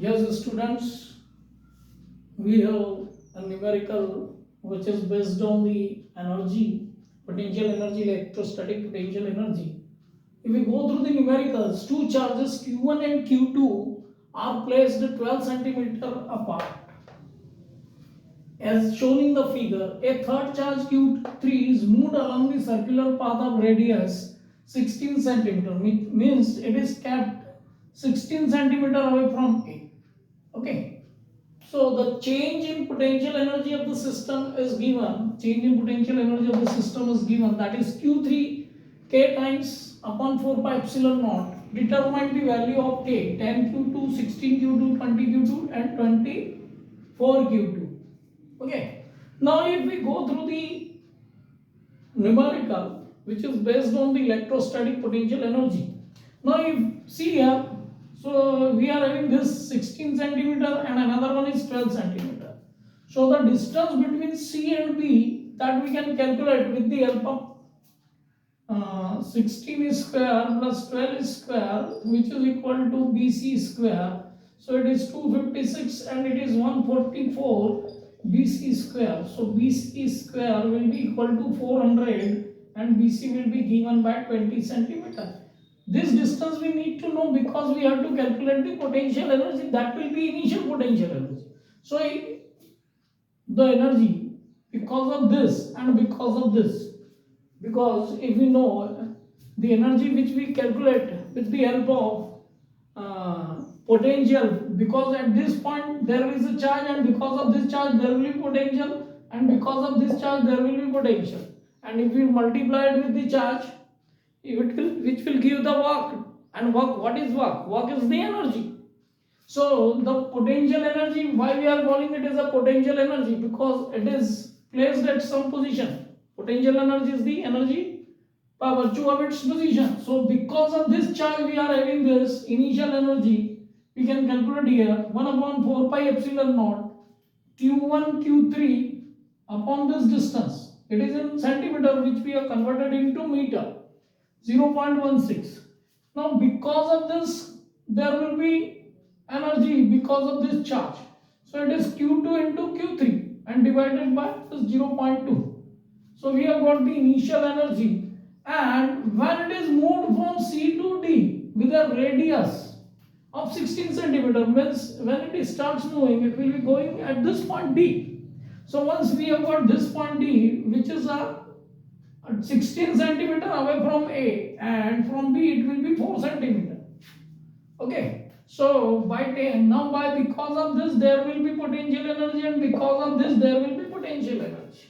Yes, students, we have a numerical which is based on the energy, potential energy, electrostatic potential energy. If we go through the numericals, two charges Q1 and Q2 are placed 12 centimeter apart. As shown in the figure, a third charge Q3 is moved along the circular path of radius 16 centimeter, means it is kept 16 centimeter away from A. Okay. So the change in potential energy of the system is given, that is Q3 K times upon 4 pi epsilon naught. Determine the value of K, 10 Q2, 16 Q2, 20 Q2 and 24 Q2. Okay. Now if we go through the numerical which is based on the electrostatic potential energy. Now you see here, so we are having this 16 centimeter and another one is 12 centimeter. So the distance between C and B that we can calculate with the help of 16 square plus 12 square, which is equal to BC square. So it is 256 and it is 144 BC square. So BC square will be equal to 400 and BC will be given by 20 centimeter. This distance we need to know because we have to calculate the potential energy, that will be initial potential energy. So the energy because of this and because of this, because if we know the energy which we calculate with the help of potential, because at this point there is a charge and because of this charge there will be potential and because of this charge there will be potential, and if we multiply it with the charge which will give the work, and work, what is work? Work is the energy. So the potential energy, why we are calling it as a potential energy? Because it is placed at some position. Potential energy is the energy by virtue of its position. So because of this charge we are having this initial energy, we can calculate here 1 upon 4 pi epsilon naught Q1 Q3 upon this distance. It is in centimeter which we have converted into meter, 0.16. Now because of this there will be energy because of this charge. So it is Q2 into Q3 and divided by this 0.2. So we have got the initial energy, and when it is moved from C to D with a radius of 16 centimeter, means when it starts moving it will be going at this point D. So once we have got this point D which is a 16 centimeter away from A, and from B it will be 4 centimeter. Okay. So by 10, now by because of this there will be potential energy and because of this there will be potential energy.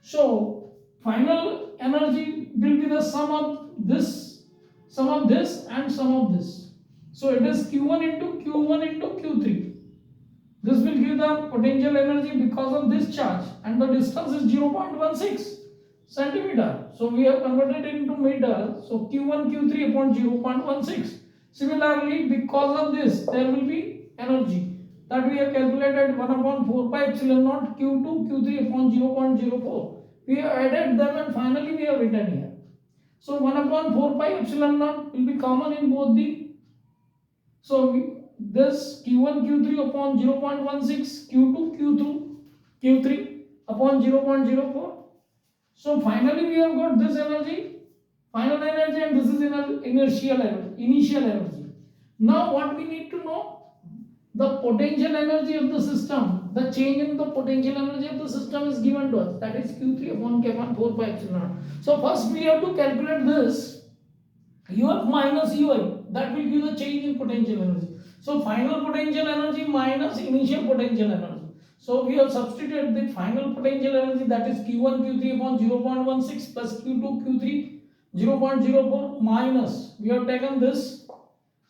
So final energy will be the sum of this and sum of this. So it is Q1 into Q3. This will give the potential energy because of this charge, and the distance is 0.16 centimeter. So we have converted it into meter. So Q1 Q3 upon 0.16. Similarly, because of this there will be energy that we have calculated 1 upon 4 pi epsilon naught Q2 Q3 upon 0.04. We have added them and finally we have written here. So 1 upon 4 pi epsilon naught will be common in both the. So this Q1 Q3 upon 0.16, Q2 Q3 upon 0.04. So finally we have got this energy, final energy, and this is initial energy. Now what we need to know? The potential energy of the system, the change in the potential energy of the system is given to us, that is Q3 upon K upon 4 pi epsilon naught. So first we have to calculate this UF minus UI, that will give the change in potential energy. So final potential energy minus initial potential energy. So we have substituted the final potential energy, that is Q1 Q3 upon 0.16 plus Q2 Q3 0.04 minus, we have taken this.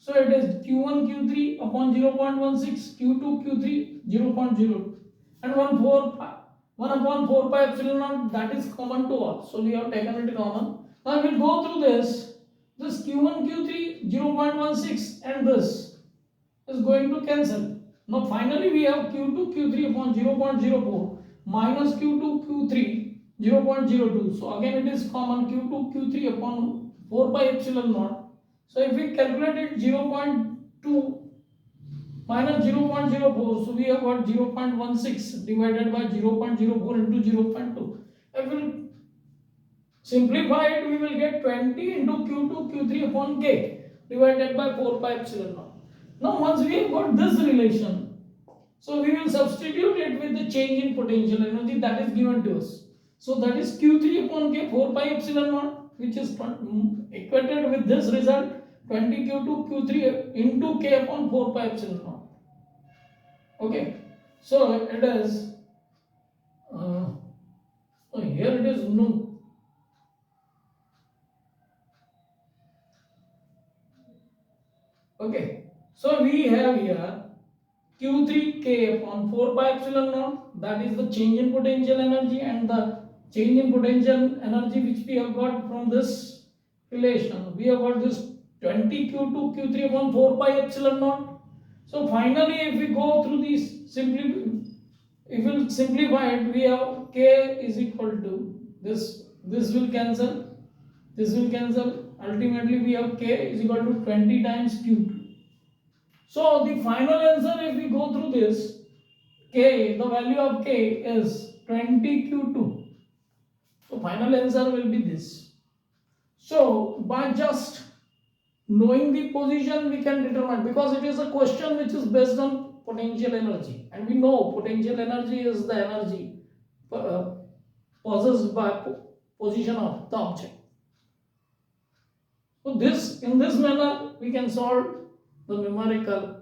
So it is Q1 Q3 upon 0.16, Q2 Q3 0.02, and 1 upon 4 pi epsilon naught, that is common to all. So we have taken it common. Now we will go through this. This Q1 Q3 0.16 and this is going to cancel. Now finally we have Q2 Q3 upon 0.04 minus Q2 Q3 0.02. So again it is common, Q2 Q3 upon 4 pi epsilon naught. So if we calculate it 0.2 minus 0.04, so we have got 0.16 divided by 0.04 into 0.2. If we will simplify it, we will get 20 into Q2 Q3 upon K divided by 4 pi epsilon naught. Now once we have got this relation, so we will substitute it with the change in potential energy that is given to us. So that is Q3 upon K 4 pi epsilon naught, which is equated with this result 20 Q2 Q3 into K upon 4 pi epsilon naught. Okay, so it is so here it is no. Okay, so we have here Q3K upon 4 pi epsilon naught, that is the change in potential energy, and the change in potential energy which we have got from this relation. We have got this 20Q2 Q3 upon 4 pi epsilon naught. So finally, if we go through these simply, if we will simplify it, we have K is equal to this will cancel, this will cancel. Ultimately, we have K is equal to 20 times Q2. So the final answer, if we go through this, K, the value of K is 20Q2. So final answer will be this. So by just knowing the position, we can determine, because it is a question which is based on potential energy, and we know potential energy is the energy possessed by position of the object. So this, in this manner, we can solve the numerical